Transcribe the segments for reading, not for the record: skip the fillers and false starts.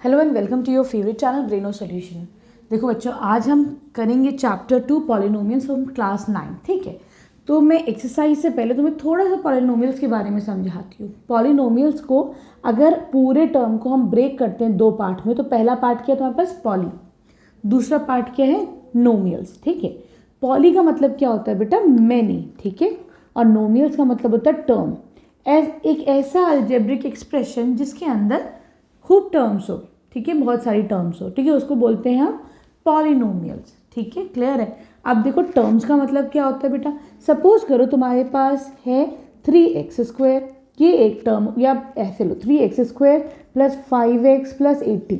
Hello and welcome to your favourite channel Braino Solution. देखो बच्चों, आज हम करेंगे चैप्टर 2 पॉलिनोमियल्स फ्रॉम क्लास 9। ठीक है, तो मैं एक्सरसाइज से पहले तुम्हें थोड़ा सा पॉलिनोमियल्स के बारे में समझाती हूँ। पॉलिनोमियल्स को अगर पूरे टर्म को हम ब्रेक करते हैं दो पार्ट में, तो पहला पार्ट क्या है तुम्हारे पास, पॉली। दूसरा पार्ट क्या है, नोमियल्स। ठीक है, पॉली का मतलब क्या होता है बेटा, मैनी। ठीक है, और नोमियल्स का मतलब होता है टर्म। एक ऐसा अलजेब्रिक एक्सप्रेशन जिसके अंदर खूब टर्म्स हो, ठीक है, बहुत सारी टर्म्स हो, ठीक है, उसको बोलते हैं हम पॉलिनोमियल्स। ठीक है, क्लियर है। अब देखो टर्म्स का मतलब क्या होता है बेटा। सपोज करो तुम्हारे पास है 3x², ये एक टर्म, या ऐसे लो 3x² प्लस 5x प्लस 18।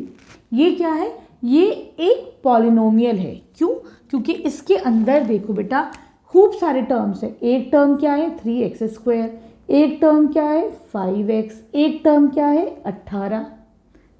ये क्या है, ये एक पॉलिनोमियल है। क्यों? क्योंकि इसके अंदर देखो बेटा खूब सारे टर्म्स है। एक टर्म क्या है 3x², एक टर्म क्या है 5x, एक टर्म क्या है 18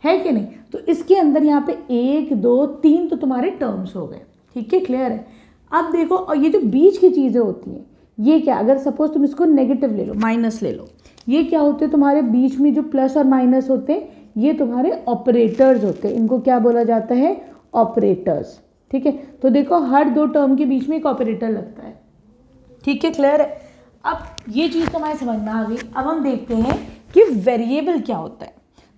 है कि नहीं। तो इसके अंदर यहाँ पे 1 2 3 तो तुम्हारे टर्म्स हो गए। ठीक है, क्लियर है। अब देखो, और ये जो बीच की चीज़ें होती हैं, ये क्या, अगर सपोज तुम इसको नेगेटिव ले लो, माइनस ले लो, ये क्या होते हैं तुम्हारे बीच में जो प्लस और माइनस होते हैं, ये तुम्हारे ऑपरेटर्स होते हैं। इनको क्या बोला जाता है, ऑपरेटर्स। ठीक है, तो देखो हर दो टर्म के बीच में एक ऑपरेटर लगता है। ठीक है, क्लियर है। अब ये चीज़ तो हमारे समझ में आ गई। अब हम देखते हैं कि वेरिएबल क्या होता है।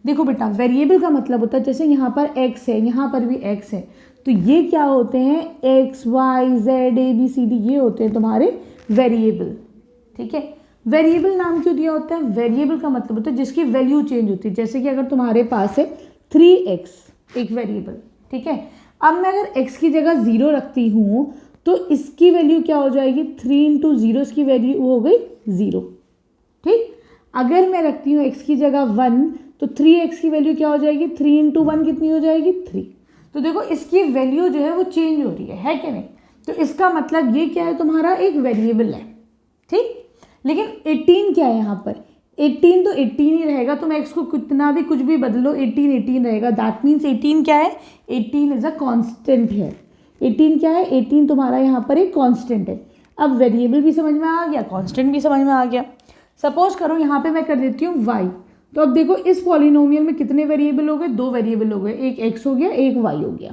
देखो बेटा, वेरिएबल का मतलब होता है, जैसे यहाँ पर x है, यहाँ पर भी x है, तो ये क्या होते हैं, x y z a b c d, ये होते हैं तुम्हारे वेरिएबल। ठीक है, वेरिएबल नाम क्यों दिया होता है, वेरिएबल का मतलब होता है जिसकी वैल्यू चेंज होती है। जैसे कि अगर तुम्हारे पास है 3x एक वेरिएबल, ठीक है, अब मैं अगर x की जगह 0 रखती हूँ तो इसकी वैल्यू क्या हो जाएगी, 3 × 0, इसकी वैल्यू हो गई 0। ठीक, अगर मैं रखती हूँ x की जगह 1 तो 3x की वैल्यू क्या हो जाएगी, 3 × 1 कितनी हो जाएगी, 3। तो देखो इसकी वैल्यू जो है वो चेंज हो रही है कि नहीं। तो इसका मतलब ये क्या है, तुम्हारा एक वेरिएबल है। ठीक, लेकिन 18 क्या है यहाँ पर, 18 तो 18 ही रहेगा। तुम x को कितना भी कुछ भी बदलो, 18 18 रहेगा। दैट मीन्स 18 क्या है, 18 इज अ कॉन्स्टेंट है। 18 क्या है, 18 तुम्हारा यहाँ पर एक कॉन्स्टेंट है। अब वेरिएबल भी समझ में आ गया, कॉन्स्टेंट भी समझ में आ गया। सपोज करो यहाँ पे मैं कर देती हूँ y, तो अब देखो इस पॉलिनोमियल में कितने वेरिएबल हो गए, दो वेरिएबल हो गए, एक x हो गया, एक y हो गया।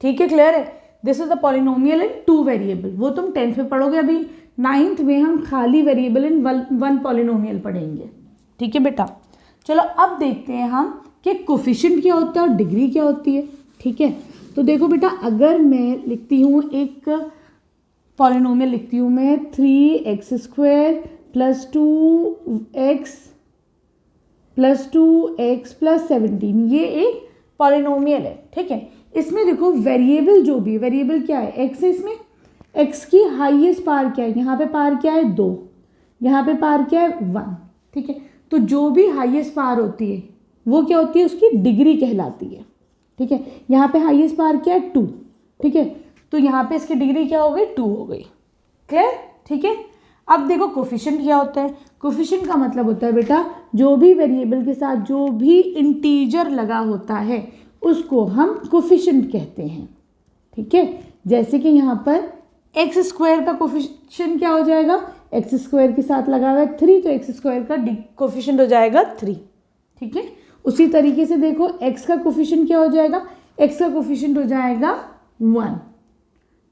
ठीक है, क्लियर है। This is the polynomial in 2 variable. वो तुम 10th में पढ़ोगे, अभी 9th में हम खाली वेरिएबल इन 1 पॉलिनोमियल पढ़ेंगे। ठीक है बेटा, चलो अब देखते हैं हम कि कोफिशिएंट क्या होता है और डिग्री क्या होती है। ठीक है, तो देखो बेटा, अगर मैं लिखती हूँ एक पॉलिनोमियल, लिखती हूँ मैं 3x² plus 2x plus 2x plus 17, ये एक पॉलिनोमियल है। ठीक है, इसमें देखो वेरिएबल जो भी, वेरिएबल क्या है, x है, इसमें x की हाईएस्ट पावर क्या है, यहाँ पे पावर क्या है 2, यहाँ पे पावर क्या है 1। ठीक है, तो जो भी हाईएस्ट पावर होती है वो क्या होती है, उसकी डिग्री कहलाती है। ठीक है, यहाँ पे हाईएस्ट पावर क्या है 2। ठीक है, तो यहाँ पे इसकी डिग्री क्या हो गई, 2 हो गई। क्लियर? ठीक है, अब देखो कोफिशिएंट क्या होता है। कोफिशिएंट का मतलब होता है बेटा, जो भी वेरिएबल के साथ जो भी इंटीजर लगा होता है उसको हम कोफिशिएंट कहते हैं। ठीक है, जैसे कि यहाँ पर x² का कोफिशिएंट क्या हो जाएगा, x² के साथ लगा हुआ है 3, तो x² का कोफिशिएंट हो जाएगा 3। ठीक है, उसी तरीके से देखो x का कोफिशिएंट क्या हो जाएगा, x का कोफिशिएंट हो जाएगा 1।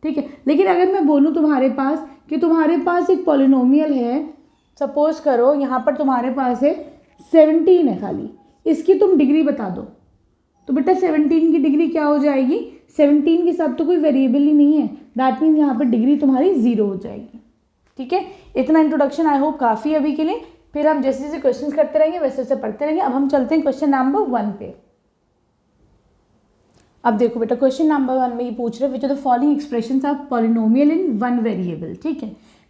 ठीक है, लेकिन अगर मैं बोलूँ तुम्हारे पास कि तुम्हारे पास एक पॉलिनोमियल है, सपोज करो यहाँ पर तुम्हारे पास है 17 है खाली, इसकी तुम डिग्री बता दो, तो बेटा 17 की डिग्री क्या हो जाएगी, 17 के साथ तो कोई वेरिएबल ही नहीं है। दैट मीन्स यहाँ पर डिग्री तुम्हारी 0 हो जाएगी। ठीक है, इतना इंट्रोडक्शन आई होप काफ़ी है अभी के लिए। फिर हम जैसे जैसे क्वेश्चन करते रहेंगे वैसे वैसे पढ़ते रहेंगे। अब हम चलते हैं क्वेश्चन नंबर 1 पे। अब देखो बेटा, क्वेश्चन नंबर 1 में ये पूछ रहे which of the following expressions are polynomial in 1 variable. ठीक है,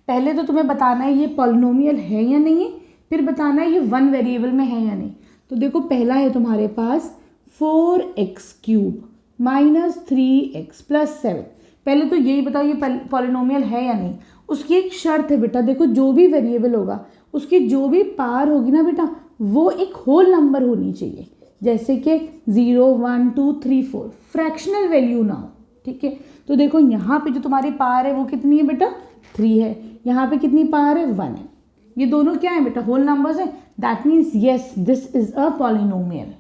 पहले तो तुम्हें बताना है ये पॉलिनोमियल है या नहीं है, फिर बताना है ये 1 वेरिएबल में है या नहीं। तो देखो पहला है तुम्हारे पास 4x³ माइनस 3x प्लस 7। पहले तो यही बताओ ये पॉलिनोमियल है या नहीं। उसकी एक शर्त है बेटा, देखो जो भी वेरिएबल होगा उसकी जो भी पावर होगी ना बेटा, वो एक होल नंबर होनी चाहिए। जैसे कि 0 1 2 3 4, फ्रैक्शनल वैल्यू ना हो। ठीक है, तो देखो यहाँ पे जो तुम्हारी पावर है वो कितनी है बेटा, 3 है। यहाँ पे कितनी पावर है, 1 है। ये दोनों क्या है बेटा, होल नंबर्स है। That means yes, this is a polynomial.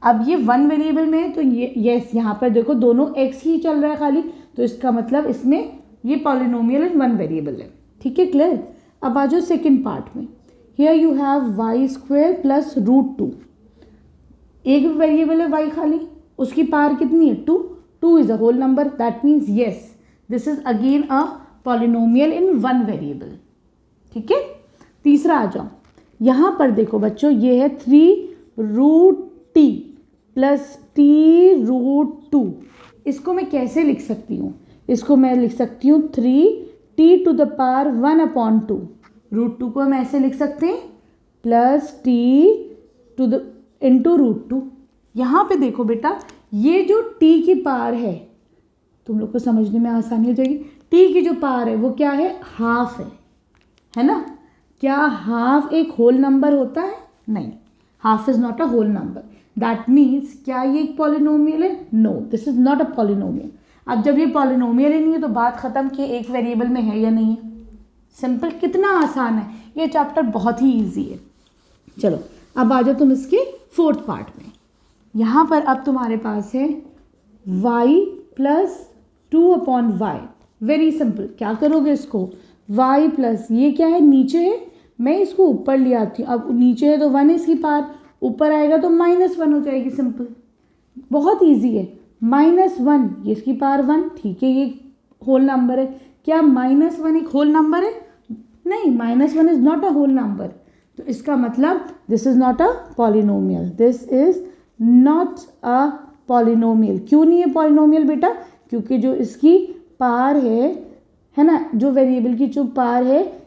अब ये वन वेरिएबल में है तो ये यस, यहाँ पर देखो दोनों x ही चल रहा है खाली, तो इसका मतलब इसमें ये पॉलिनोमियल इन वन वेरिएबल है। ठीक है, क्लियर। अब आ जाओ सेकेंड पार्ट में। Here you have y square plus √2। एक वेरिएबल है y खाली, उसकी पावर कितनी है 2। 2 is a whole number, that means yes this is again a polynomial in one variable. ठीक है, तीसरा आ जाओ। यहाँ पर देखो बच्चों, ये है 3√t प्लस t√2। इसको मैं कैसे लिख सकती हूँ? इसको मैं लिख सकती हूँ 3t⁻1/2। √2 को हम ऐसे लिख सकते हैं प्लस t इंटू √2। यहाँ पे देखो बेटा, ये जो t की पावर है, तुम लोग को समझने में आसानी हो जाएगी। t की जो पावर है वो क्या है? हाफ है ना। क्या हाफ एक होल नंबर होता है? नहीं, half is not a whole number. That means क्या ये एक पॉलिनोमियल है? No, this is not a polynomial. अब जब ये पॉलिनोमियल ही नहीं है तो बात खत्म कि एक वेरिएबल में है या नहीं है। सिंपल, कितना आसान है ये चैप्टर, बहुत ही ईजी है। चलो अब आ जाओ तुम इसके फोर्थ पार्ट में। यहाँ पर अब तुम्हारे पास है y plus 2/y। Very simple, क्या करोगे इसको? y प्लस ये क्या है? नीचे है, मैं इसको ऊपर ले आती हूँ। अब नीचे है तो 1 इसकी पावर, ऊपर आएगा तो -1 हो जाएगी। सिंपल, बहुत इजी है। -1 ये इसकी पावर 1। ठीक है, ये होल नंबर है। क्या -1 एक होल नंबर है? नहीं, -1 is not a whole number. तो इसका मतलब this is not a polynomial, this is not a polynomial. क्यों नहीं है पॉलिनोमियल बेटा? क्योंकि जो इसकी पावर है ना, जो वेरिएबल की जो पावर है,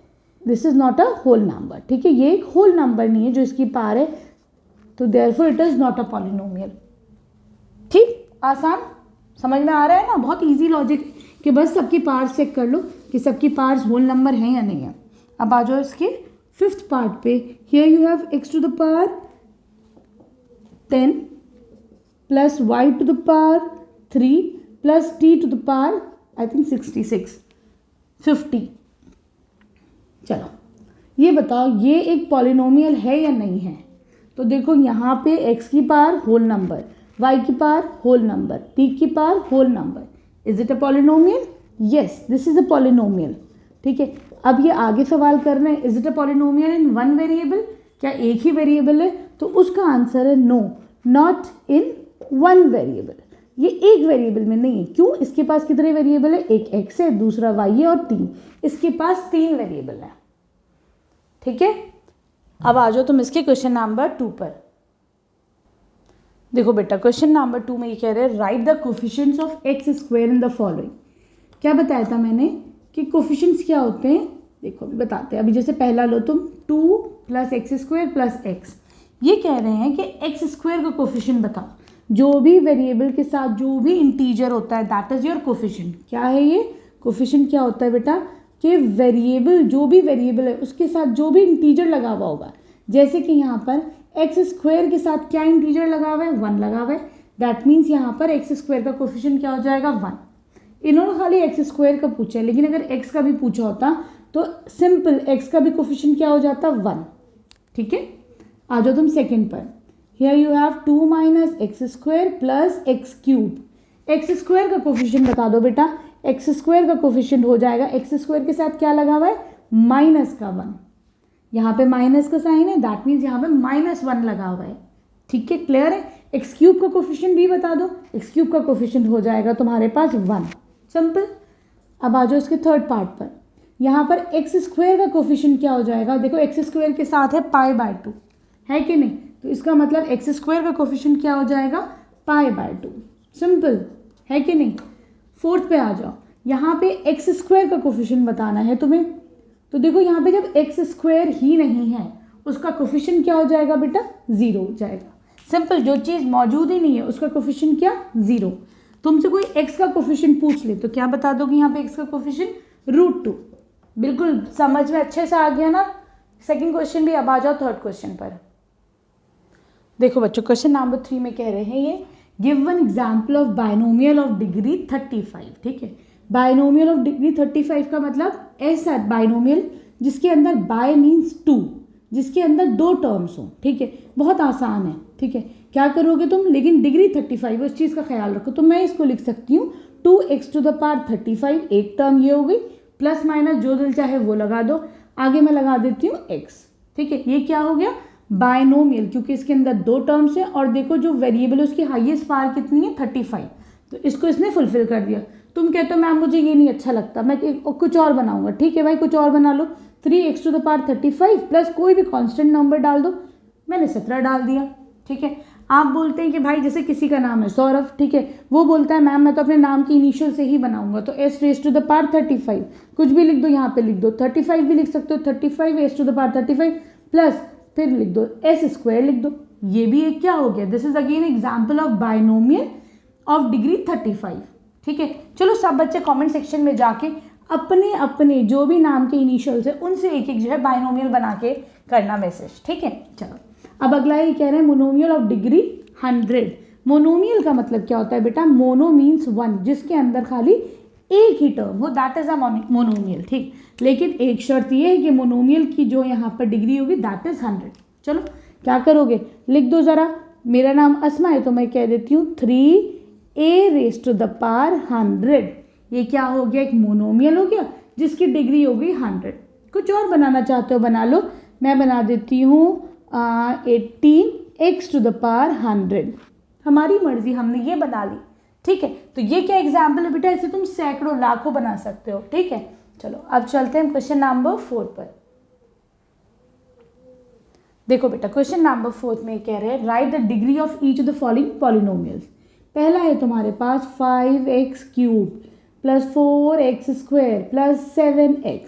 this is not a whole number. ठीक है, ये एक होल नंबर नहीं है जो इसकी पावर है, तो therefore it is not a polynomial. ठीक, आसान, समझ में आ रहा है ना? बहुत इजी लॉजिक कि बस सबकी पार्ट्स चेक कर लो कि सबकी पार्ट्स होल नंबर हैं या नहीं है। अब आ जाओ इसके फिफ्थ पार्ट पे। Here you have x⁻10 plus y⁻3 plus t⁻66 50। चलो ये बताओ, ये एक पॉलिनोमियल है या नहीं है? तो देखो यहाँ पे x की पावर होल नंबर, y की पावर होल नंबर, t की power whole number. Is it a polynomial? Yes, this is a polynomial. ठीक है, अब ये आगे सवाल करना है, is it a polynomial in one variable? क्या एक ही वेरिएबल है? तो उसका आंसर है no, not in one variable. ये एक वेरिएबल में नहीं है। क्यों? इसके पास कितने वेरिएबल है? एक x है, दूसरा y है और 3। इसके पास 3 वेरिएबल है। ठीक है, अब आ जाओ तुम इसके क्वेश्चन नंबर 2 पर। देखो बेटा, क्वेश्चन नंबर 2 में ये कह रहे हैं right the coefficients of x² in the following. क्या बताया था मैंने कि कोफिशिएंट्स क्या होते हैं? देखो अभी बताते हैं। अभी जैसे पहला लो तुम 2 + x² + x। ये कह रहे हैं कि x² का कोफिशिएंट बताओ। जो भी वेरिएबल के साथ जो भी इंटीजर होता है दैट इज योर कोफिशिएंट। क्या है ये कोफिशिएंट? क्या होता है बेटा कि वेरिएबल, जो भी वेरिएबल है उसके साथ जो भी इंटीजर लगा हुआ होगा। जैसे कि यहाँ पर x² के साथ क्या इंटीजर लगा हुआ है? 1 लगा हुआ है। दैट मीन्स यहाँ पर x² का कोफिशिएंट क्या हो जाएगा? 1। इन्होंने खाली x² का पूछा है, लेकिन अगर x का भी पूछा होता तो सिंपल x का भी कोफिशिएंट क्या हो जाता? 1। ठीक है, आ जाओ तुम सेकंड पर। Here you have 2 - x² + x³ x² का कोफिशिएंट बता दो बेटा। x² का कोफिशिएंट हो जाएगा, x² के साथ क्या लगा हुआ है? -1। यहाँ पे माइनस का साइन है, दैट मीन्स यहाँ पे -1 लगा हुआ है। ठीक है, क्लियर है। x³ का कोफिशिएंट भी बता दो। x³ का कोफिशिएंट हो जाएगा तुम्हारे पास 1। सिंपल। अब आ जाओ इसके थर्ड पार्ट पर। यहाँ पर x² का कोफिशिएंट क्या हो जाएगा? देखो x² के साथ है π/2, है कि नहीं? तो इसका मतलब x² का कोफिशिएंट क्या हो जाएगा? π/2। सिंपल, है कि नहीं? फोर्थ पे आ जाओ। यहाँ पे x² का कोफिशिएंट बताना है तुम्हें। तो देखो यहाँ पे जब x² ही नहीं है उसका कोफिशिएंट क्या हो जाएगा बेटा? 0 हो जाएगा। सिंपल, जो चीज़ मौजूद ही नहीं है उसका कोफिशिएंट क्या? 0। तुमसे कोई x का कोफिशिएंट पूछ ले तो क्या बता दोगे यहाँ पे x का कोफिशिएंट? √2। बिल्कुल समझ में अच्छे से आ गया ना सेकंड क्वेश्चन भी। अब आ जाओ थर्ड क्वेश्चन पर। देखो बच्चों, क्वेश्चन नंबर 3 में कह रहे हैं ये give one example of binomial of degree 35। ठीक है, बाइनोमियल ऑफ डिग्री 35 का मतलब ऐसा बाइनोमियल जिसके अंदर बाय मीन्स 2, जिसके अंदर 2 टर्म्स हों, ठीक है, बहुत आसान है, ठीक है। क्या करोगे तुम, लेकिन डिग्री 35 उस चीज़ का ख्याल रखो। तो मैं इसको लिख सकती हूँ 2x⁻35, एक टर्म ये हो गई, प्लस माइनस जो दिल चाहे वो लगा दो, आगे मैं लगा देती हूँ x, ठीक है। ये क्या हो गया, बायनोमियल, क्योंकि इसके अंदर 2 टर्म्स है और देखो जो वेरिएबल है उसकी हाईएस्ट पावर कितनी है, 35, तो इसको इसने फुलफिल कर दिया। तुम कहते हो मैम मुझे ये नहीं अच्छा लगता, मैं कुछ और बनाऊंगा, ठीक है भाई, कुछ और बना लो। 3x⁻35 प्लस कोई भी कांस्टेंट नंबर डाल दो, मैंने 17 डाल दिया, ठीक है। आप बोलते हैं कि भाई जैसे किसी का नाम है सौरभ, ठीक है, वो बोलता है मैम मैं तो अपने नाम की इनिशियल से ही बनाऊंगा, तो s⁻35 कुछ भी लिख दो, यहाँ पे लिख दो 35 भी लिख सकते हो, 35 s⁻35 प्लस फिर लिख दो s² लिख दो, ये भी एक क्या हो गया, this is again example of binomial of degree 35, ठीक है। चलो सब बच्चे कमेंट सेक्शन में जाके अपने अपने जो भी नाम के इनिशियल्स है उनसे एक एक जो है बायनोमियल बना के करना मैसेज, ठीक है। चलो अब अगला ये कह रहे हैं मोनोमियल ऑफ डिग्री 100। मोनोमियल का मतलब क्या होता है बेटा, मोनो मीन्स 1, जिसके अंदर खाली एक ही टर्म हो, दैट इज अ मोनोमियल, ठीक। लेकिन एक शर्त ये है कि मोनोमियल की जो यहाँ पर डिग्री होगी दैट इज 100। चलो क्या करोगे, लिख दो ज़रा, मेरा नाम अस्मा है तो मैं कह देती हूँ 3a⁻100, ये क्या हो गया, एक मोनोमियल हो गया जिसकी डिग्री होगी 100। कुछ और बनाना चाहते हो बना लो, मैं बना देती हूँ 18x⁻100, हमारी मर्जी, हमने ये बना ली, ठीक है। तो ये क्या एग्जाम्पल है बेटा, ऐसे तुम सैकड़ों लाखों बना सकते हो, ठीक है। चलो अब चलते हैं क्वेश्चन नंबर 4 पर। देखो बेटा क्वेश्चन नंबर 4 में कह रहे हैं right the degree of each of the following polynomials. पहला है तुम्हारे पास 5x³ plus 4x² plus 7x,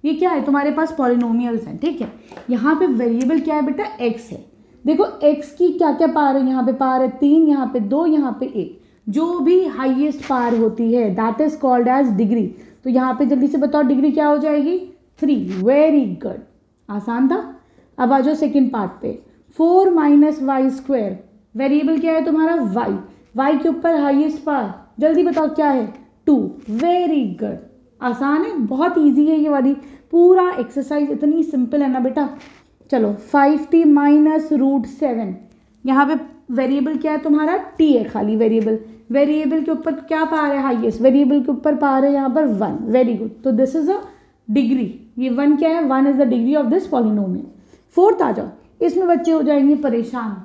ये क्या है तुम्हारे पास पॉलिनोमियल्स हैं, ठीक है। यहाँ पे वेरिएबल क्या है बेटा, x है। देखो x की क्या क्या पावर है, यहाँ पे पावर है 3, यहाँ पे 2, यहाँ पे 1, जो भी हाईएस्ट पावर होती है that is called as degree. तो यहाँ पे जल्दी से बताओ डिग्री क्या हो जाएगी, 3, वेरी गुड, आसान था। अब आ जाओ सेकेंड पार्ट पे, 4 - y², वेरिएबल क्या है तुम्हारा y के ऊपर हाईएस्ट पावर, जल्दी बताओ क्या है, 2, वेरी गुड, आसान है, बहुत इजी है ये वाली, पूरा एक्सरसाइज इतनी सिंपल है ना बेटा। चलो 5t - √7, यहाँ पे वेरिएबल क्या है तुम्हारा, t है खाली वेरिएबल के ऊपर क्या पावर है, हाईएस्ट, वेरिएबल के ऊपर पावर है यहाँ पर 1, वेरी गुड। तो दिस इज अ डिग्री, ये 1 क्या है, 1 is the degree of this polynomial. 4th आ जाओ, इसमें बच्चे हो जाएंगे परेशान,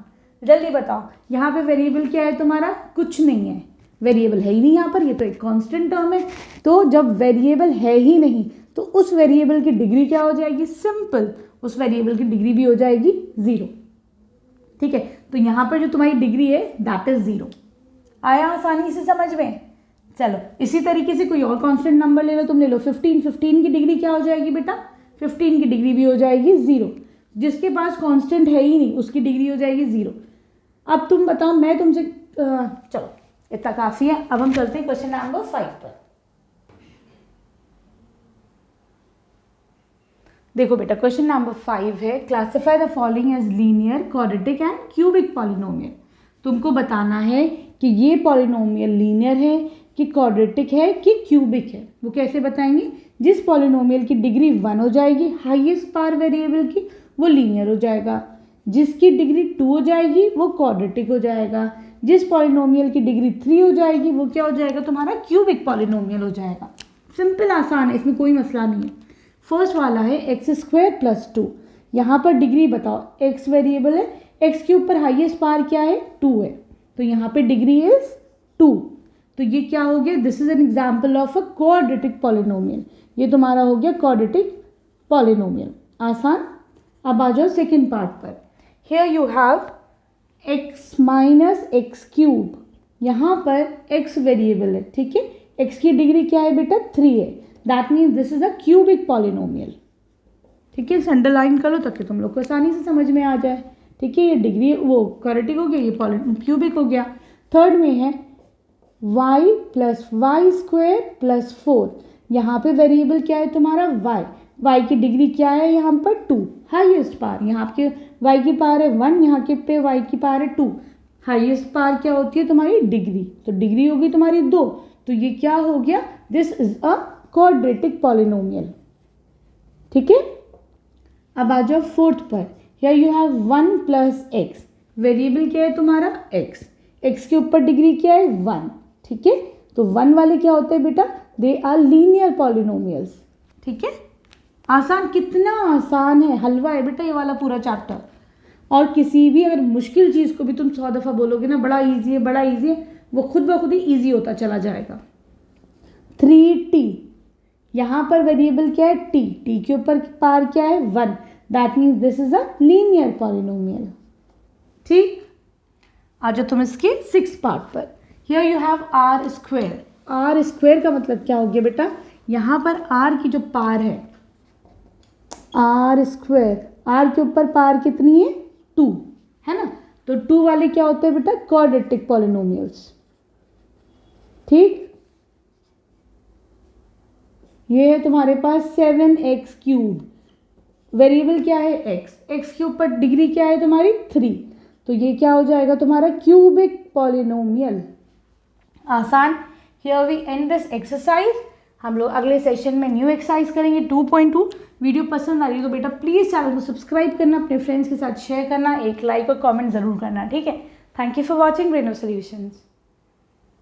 जल्दी बताओ यहाँ पे वेरिएबल क्या है तुम्हारा, कुछ नहीं है, वेरिएबल है ही नहीं यहाँ पर, ये तो एक कांस्टेंट टर्म है। तो जब वेरिएबल है ही नहीं तो उस वेरिएबल की डिग्री क्या हो जाएगी, सिंपल, उस वेरिएबल की डिग्री भी हो जाएगी 0, ठीक है। तो यहाँ पर जो तुम्हारी डिग्री है दैट इज 0। आया आसानी से समझ में। चलो इसी तरीके से कोई और कांस्टेंट नंबर ले लो, तुम ले लो 15 की डिग्री क्या हो जाएगी बेटा, 15 की डिग्री भी हो जाएगी 0, जिसके पास कांस्टेंट है ही नहीं उसकी डिग्री हो जाएगी 0। अब तुम बताओ, मैं तुमसे चलो इतना काफ़ी है, अब हम चलते हैं क्वेश्चन नंबर 5 पर। देखो बेटा क्वेश्चन नंबर 5 है, classify the following as linear, quadratic and cubic polynomial. तुमको बताना है कि ये पॉलिनोमियल लीनियर है कि क्वाड्रेटिक है कि क्यूबिक है। वो कैसे बताएंगे, जिस पॉलिनोमियल की डिग्री 1 हो जाएगी हाईएस्ट पावर वेरिएबल की, वो लीनियर हो जाएगा, जिसकी डिग्री 2 हो जाएगी वो क्वाड्रेटिक हो जाएगा, जिस पॉलिनोमियल की डिग्री 3 हो जाएगी वो क्या हो जाएगा तुम्हारा, क्यूबिक पॉलिनोमियल हो जाएगा। सिंपल आसान है, इसमें कोई मसला नहीं है। फर्स्ट वाला है x² + 2, यहाँ पर डिग्री बताओ, x वेरिएबल है, x के ऊपर हाईएस्ट पावर क्या है, 2 है, तो यहाँ पे डिग्री इज 2, तो ये क्या हो गया, this is an example of a quadratic polynomial, ये तुम्हारा हो गया क्वाड्रेटिक पॉलिनोमियल, आसान। अब आ जाओ सेकेंड पार्ट पर, here you have x - x³, यहाँ पर x वेरिएबल है, ठीक है, x की डिग्री क्या है बेटा, 3 है, that means this is a cubic polynomial, ठीक है, अंडरलाइन कर लो ताकि तुम लोग को आसानी से समझ में आ जाए, ठीक है। ये डिग्री वो क्वाड्रेटिक हो गया, ये क्यूबिक हो गया। थर्ड में है y + y² + 4, यहाँ पे वेरिएबल क्या है तुम्हारा y की डिग्री क्या है यहाँ पर 2, हाईएस्ट पावर, यहाँ के y की पावर है 1, यहाँ के पे y की पावर है 2, हाईएस्ट पावर क्या होती है तुम्हारी डिग्री, तो डिग्री होगी तुम्हारी 2, तो ये क्या हो गया, this is a quadratic polynomial, ठीक है। अब आ जाओ फोर्थ पर, here you have 1 plus x, variable क्या है तुम्हारा एक्स, एक्स के ऊपर डिग्री क्या है 1, ठीक है। तो 1 वाले क्या होते हैं बेटा, दे आर लीनियर पॉलिनोमियल्स, ठीक है। आसान, कितना आसान है, हलवा है बेटा ये वाला पूरा चैप्टर। और किसी भी अगर मुश्किल चीज़ को भी तुम 100 दफ़ा बोलोगे ना बड़ा ईजी है बड़ा ईजी है, वो खुद ब खुद ही ईजी होता चला जाएगा। 3t, यहाँ पर वेरिएबल क्या है t, t के ऊपर पार क्या है 1, that means this is a linear polynomial, ठीक। आ जाओ तुम इसके 6th पार्ट पर, here you have r square. R square का मतलब क्या हो गया बेटा, यहाँ पर आर की जो पार है, आर स्क्वेयर, आर के ऊपर पार कितनी है 2, है ना। तो 2 वाले क्या होते हैं बेटा, क्वाड्रेटिक पॉलिनोमियल्स, ठीक। ये है तुम्हारे पास 7x क्यूब, वेरिएबल क्या है x, x के ऊपर डिग्री क्या है तुम्हारी 3, तो ये क्या हो जाएगा तुम्हारा क्यूबिक पॉलिनोमियल। आसान। Here we end this exercise. हम लोग अगले सेशन में न्यू एक्सरसाइज करेंगे 2.2। वीडियो पसंद आ रही है तो बेटा प्लीज़ चैनल को सब्सक्राइब करना, अपने फ्रेंड्स के साथ शेयर करना, एक लाइक और कमेंट ज़रूर करना, ठीक है। Thank you for watching Braino solutions.